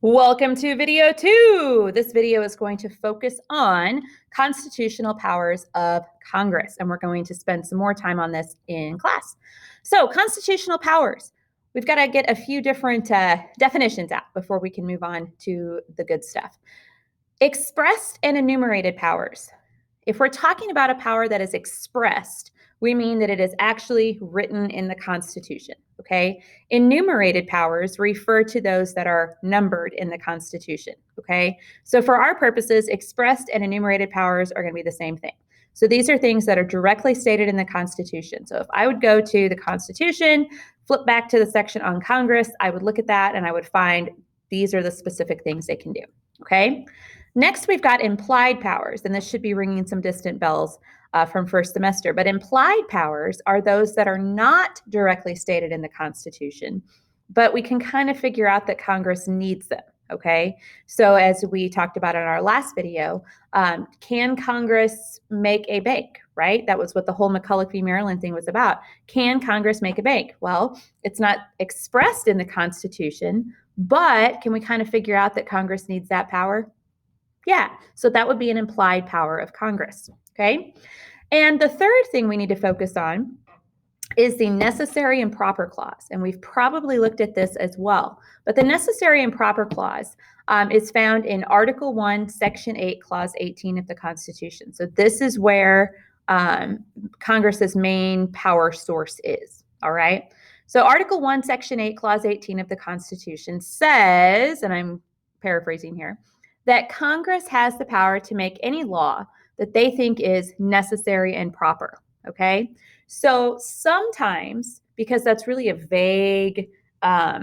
Welcome to video 2. This video is going to focus on constitutional powers of Congress, and we're going to spend some more time on this in class. So, constitutional powers. We've got to get a few different definitions out before we can move on to the good stuff. Expressed and enumerated powers. If we're talking about a power that is expressed, we mean that it is actually written in the Constitution, okay? Enumerated powers refer to those that are numbered in the Constitution, okay? So for our purposes, expressed and enumerated powers are going to be the same thing. So these are things that are directly stated in the Constitution. So if I would go to the Constitution, flip back to the section on Congress, I would look at that and I would find these are the specific things they can do, okay? Next, we've got implied powers, and this should be ringing some distant bells from first semester. But implied powers are those that are not directly stated in the Constitution, but we can kind of figure out that Congress needs them, okay? So as we talked about in our last video, can Congress make a bank, right? That was what the whole McCulloch v. Maryland thing was about. Can Congress make a bank? Well, it's not expressed in the Constitution, but can we kind of figure out that Congress needs that power? Yeah, so that would be an implied power of Congress, okay? And the third thing we need to focus on is the necessary and proper clause. And we've probably looked at this as well. But the necessary and proper clause is found in Article 1, Section 8, Clause 18 of the Constitution. So this is where Congress's main power source is, all right? So Article 1, Section 8, Clause 18 of the Constitution says, and I'm paraphrasing here, that Congress has the power to make any law that they think is necessary and proper, okay? So sometimes, because that's really a vague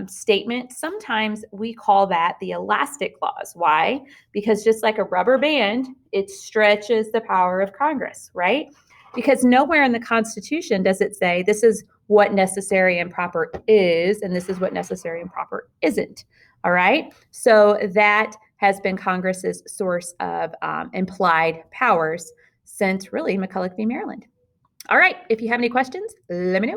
statement, sometimes we call that the elastic clause. Why? Because just like a rubber band, it stretches the power of Congress, right? Because nowhere in the Constitution does it say this is what necessary and proper is, and this is what necessary and proper isn't, all right? So that has been Congress's source of implied powers since really McCulloch v. Maryland. All right, if you have any questions, let me know.